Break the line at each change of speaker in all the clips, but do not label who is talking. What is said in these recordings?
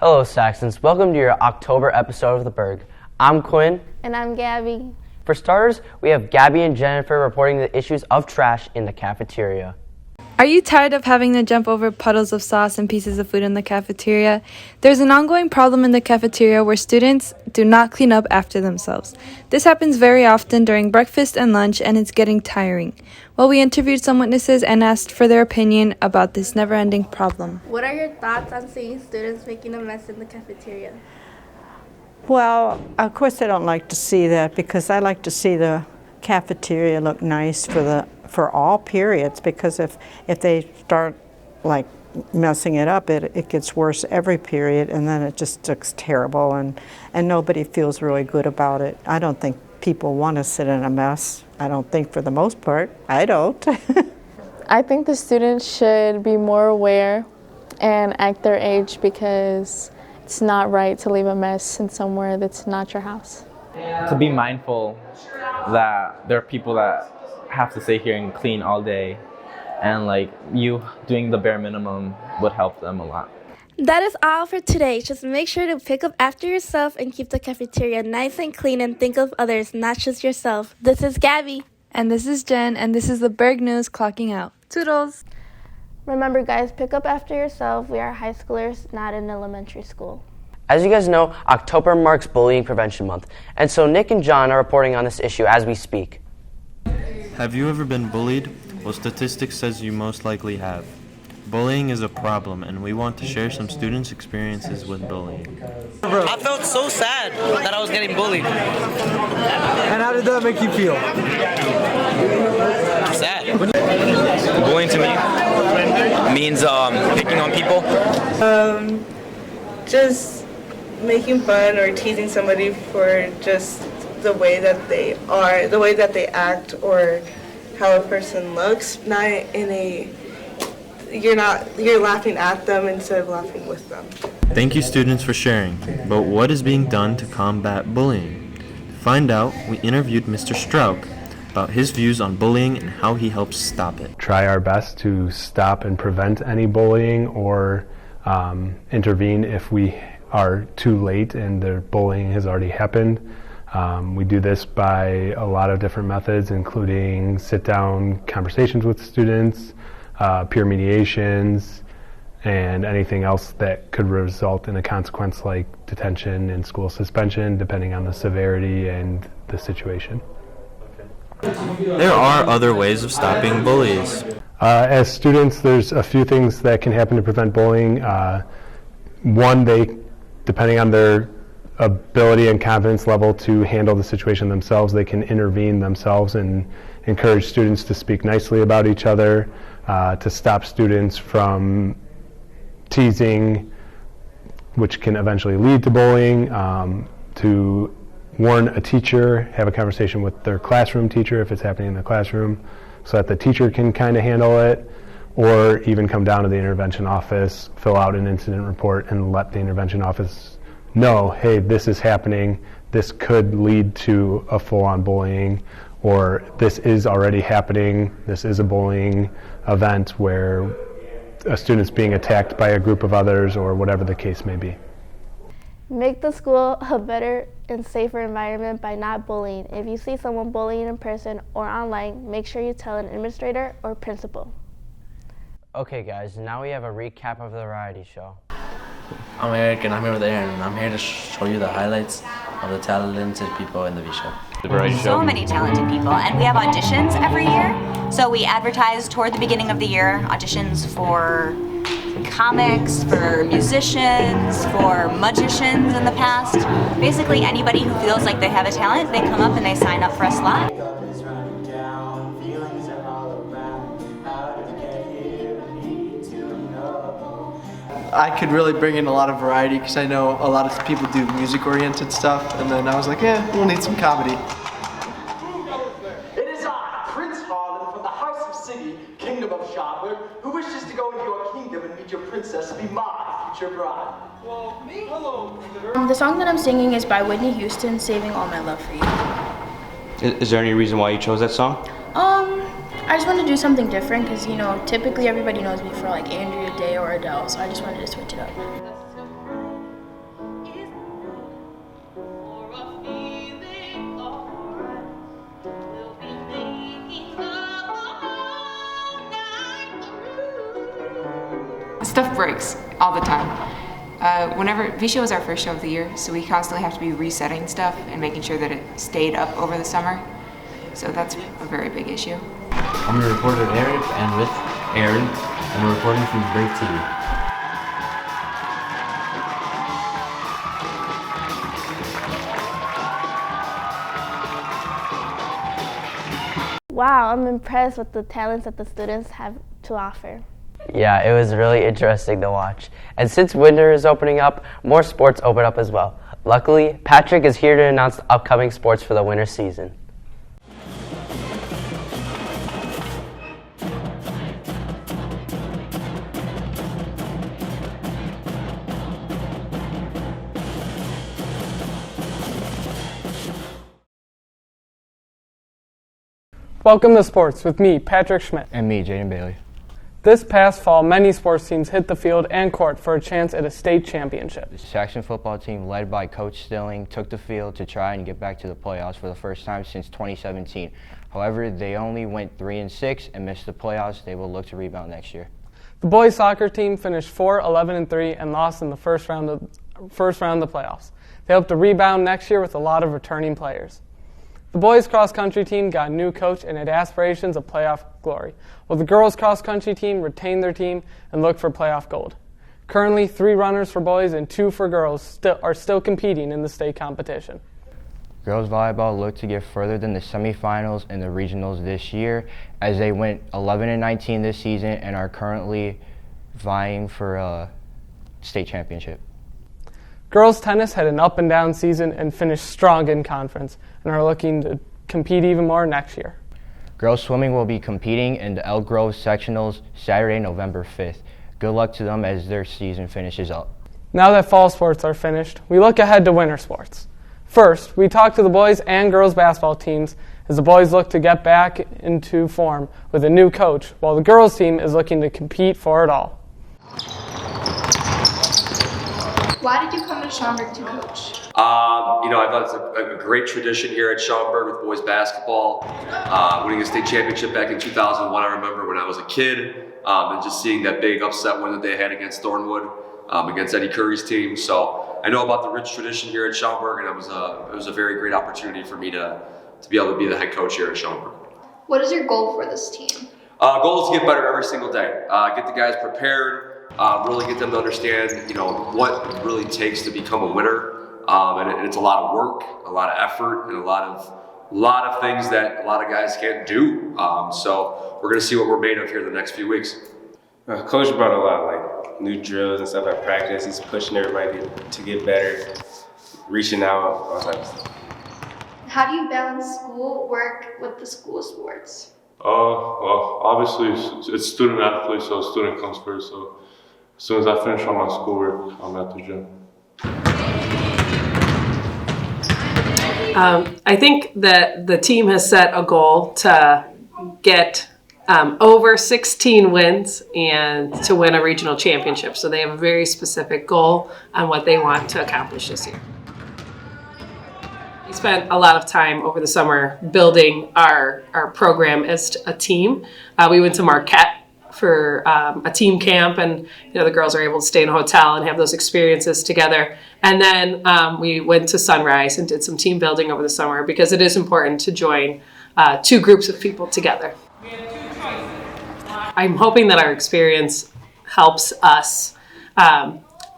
Hello, Saxons. Welcome to your October episode of the Burg. I'm Quinn.
And I'm Gabby.
For starters, we have Gabby and Jennifer reporting the issues of trash in the cafeteria.
Are you tired of having to jump over puddles of sauce and pieces of food in the cafeteria? There's an ongoing problem in the cafeteria where students do not clean up after themselves. This happens very often during breakfast and lunch, and it's getting tiring. Well, we interviewed some witnesses and asked for their opinion about this never-ending problem.
What are your thoughts on seeing students making a mess in the cafeteria?
Well, of course I don't like to see that because I like to see the cafeteria look nice for all periods, because if they start like messing it up, it gets worse every period, and then it just looks terrible, and nobody feels really good about it. I don't think people want to sit in a mess. I don't think, for the most part. I don't.
I think the students should be more aware and act their age, because it's not right to leave a mess in somewhere that's not your house.
To be mindful that there are people that have to stay here and clean all day, and like you doing the bare minimum would help them a lot.
That is all for today. Just make sure to pick up after yourself and keep the cafeteria nice and clean, and think of others, not just yourself. This is Gabby.
And this is Jen, and this is the Burg News clocking out. Toodles!
Remember, guys, pick up after yourself. We are high schoolers, not in elementary school.
As you guys know, October marks Bullying Prevention Month, and so Nick and John are reporting on this issue as we speak.
Have you ever been bullied? Well, statistics says you most likely have. Bullying is a problem, and we want to share some students' experiences with bullying.
I felt so sad that I was getting bullied.
And how did that make you feel?
Sad. Bullying to me means picking on people.
Just making fun or teasing somebody for just the way that they are, the way that they act, or how a person looks. Not in a, you're laughing at them instead of laughing with them.
Thank you, students, for sharing. But what is being done to combat bullying? To find out, we interviewed Mr. Strauch about his views on bullying and how he helps stop it.
Try our best to stop and prevent any bullying, or intervene if we are too late and the bullying has already happened. We do this by a lot of different methods, including sit-down conversations with students, peer mediations, and anything else that could result in a consequence like detention and school suspension, depending on the severity and the situation.
There are other ways of stopping bullies.
As students, there's a few things that can happen to prevent bullying. One, depending on their ability and confidence level to handle the situation themselves, they can intervene themselves and encourage students to speak nicely about each other, to stop students from teasing, which can eventually lead to bullying, to warn a teacher, have a conversation with their classroom teacher if it's happening in the classroom, so that the teacher can kind of handle it, or even come down to the intervention office, fill out an incident report, and let the intervention office know, hey, this is happening, this could lead to a full-on bullying, or this is already happening, this is a bullying event where a student's being attacked by a group of others, or whatever the case may be.
Make the school a better and safer environment by not bullying. If you see someone bullying in person or online, make sure you tell an administrator or principal.
Okay, guys, now we have a recap of the variety show.
I'm Eric, and I'm here with Aaron, and I'm here to show you the highlights of the talented people in the V Show.
So many talented people, and we have auditions every year. So we advertise toward the beginning of the year, auditions for comics, for musicians, for magicians in the past. Basically anybody who feels like they have a talent, they come up and they sign up for a slot.
I could really bring in a lot of variety, because I know a lot of people do music-oriented stuff, and then I was like, yeah, we'll need some comedy.
It is I, Prince Harlan from the House of Siggy, Kingdom of Sharper, who wishes to go into your kingdom and meet your princess and be my future bride. Well, me? Hello.
The song that I'm singing is by Whitney Houston, Saving All My Love for You.
Is there any reason why you chose that song?
I just wanted to do something different because, you know, typically everybody knows me for like Andrea Day or Adele, so I just wanted to switch it up.
stuff breaks all the time. Whenever VShow is our first show of the year, so we constantly have to be resetting stuff and making sure that it stayed up over the summer. So that's a very big issue.
I'm a reporter with Aaron, and we're reporting from Burg TV.
Wow, I'm impressed with the talents that the students have to offer.
Yeah, it was really interesting to watch. And since winter is opening up, more sports open up as well. Luckily, Patrick is here to announce the upcoming sports for the winter season.
Welcome to sports with me, Patrick Schmidt.
And me, Jaden Bailey.
This past fall, many sports teams hit the field and court for a chance at a state championship.
The Saxon football team, led by Coach Stilling, took the field to try and get back to the playoffs for the first time since 2017. However, they only went 3-6 and missed the playoffs. They will look to rebound next year.
The boys soccer team finished 4-11-3 and lost in the first round of the playoffs. They hope to rebound next year with a lot of returning players. The boys cross-country team got a new coach and had aspirations of playoff glory, while the girls cross-country team retained their team and looked for playoff gold. Currently, 3 runners for boys and 2 for girls are still competing in the state competition.
Girls volleyball look to get further than the semifinals and the regionals this year, as they went 11-19 this season and are currently vying for a state championship.
Girls tennis had an up-and-down season and finished strong in conference and are looking to compete even more next year.
Girls swimming will be competing in the Elk Grove sectionals Saturday, November 5th. Good luck to them as their season finishes up.
Now that fall sports are finished, we look ahead to winter sports. First, we talk to the boys and girls basketball teams as the boys look to get back into form with a new coach, while the girls team is looking to compete for it all.
Why did you come to Schaumburg to coach?
I thought it's a great tradition here at Schaumburg with boys basketball. Winning a state championship back in 2001, I remember when I was a kid, and just seeing that big upset win that they had against Thornwood, against Eddie Curry's team. So I know about the rich tradition here at Schaumburg, and it was a very great opportunity for me to be able to be the head coach here at Schaumburg.
What is your goal for this team?
Goal is to get better every single day. Get the guys prepared. Really get them to understand, what it really takes to become a winner. And it's a lot of work, a lot of effort, and a lot of things that a lot of guys can't do. So we're going to see what we're made of here the next few weeks.
Coach brought a lot, like new drills and stuff at practice. He's pushing everybody to get better, reaching out, all types of stuff.
How do you balance school work with the school sports?
Well, obviously it's student athlete, so student comes first. So as soon as I finish all my schoolwork, I'm at the gym.
I think that the team has set a goal to get over 16 wins and to win a regional championship. So they have a very specific goal on what they want to accomplish this year. We spent a lot of time over the summer building our program as a team. We went to Marquette for a team camp, and the girls are able to stay in a hotel and have those experiences together. And then we went to Sunrise and did some team building over the summer because it is important to join 2 groups of people together. I'm hoping that our experience helps us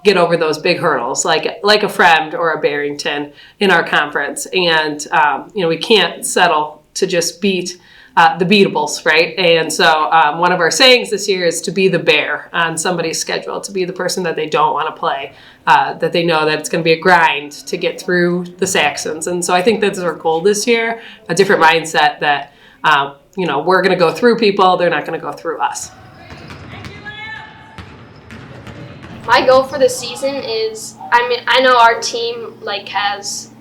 get over those big hurdles, like a Fremd or a Barrington in our conference. And we can't settle to just beat the beatables, right? And so one of our sayings this year is to be the bear on somebody's schedule, to be the person that they don't want to play, that they know that it's going to be a grind to get through the Saxons. And so I think that's our goal this year, a different mindset that, we're going to go through people, they're not going to go through us.
My goal for the season is, I know our team has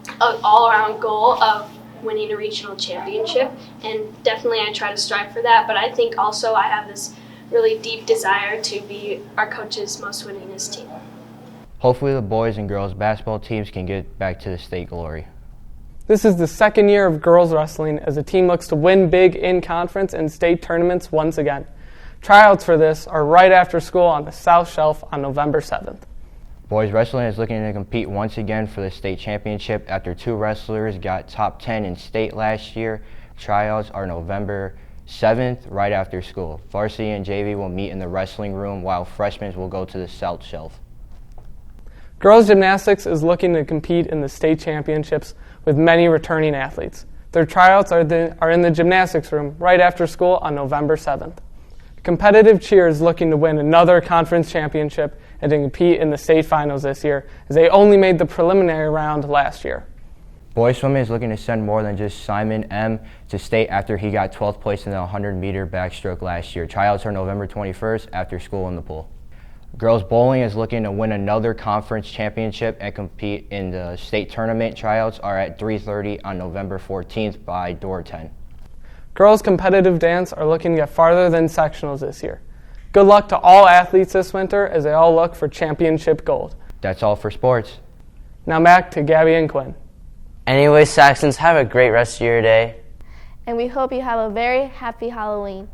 an all-around goal of winning a regional championship, and definitely I try to strive for that, but I think also I have this really deep desire to be our coach's most winningest team.
Hopefully the boys and girls basketball teams can get back to the state glory.
This is the second year of girls wrestling as the team looks to win big in conference and state tournaments once again. Tryouts for this are right after school on the South Shelf on November 7th.
Boys wrestling is looking to compete once again for the state championship after 2 wrestlers got top 10 in state last year. Tryouts are November 7th, right after school. Varsity and JV will meet in the wrestling room while freshmen will go to the South Shelf.
Girls gymnastics is looking to compete in the state championships with many returning athletes. Their tryouts are in the gymnastics room right after school on November 7th. Competitive cheer is looking to win another conference championship and to compete in the state finals this year, as they only made the preliminary round last year.
Boys swimming is looking to send more than just Simon M. to state after he got 12th place in the 100-meter backstroke last year. Tryouts are November 21st after school in the pool. Girls bowling is looking to win another conference championship and compete in the state tournament. Tryouts are at 3:30 on November 14th by door 10.
Girls competitive dance are looking to get farther than sectionals this year. Good luck to all athletes this winter as they all look for championship gold.
That's all for sports.
Now back to Gabby and Quinn.
Anyway, Saxons, have a great rest of your day.
And we hope you have a very happy Halloween.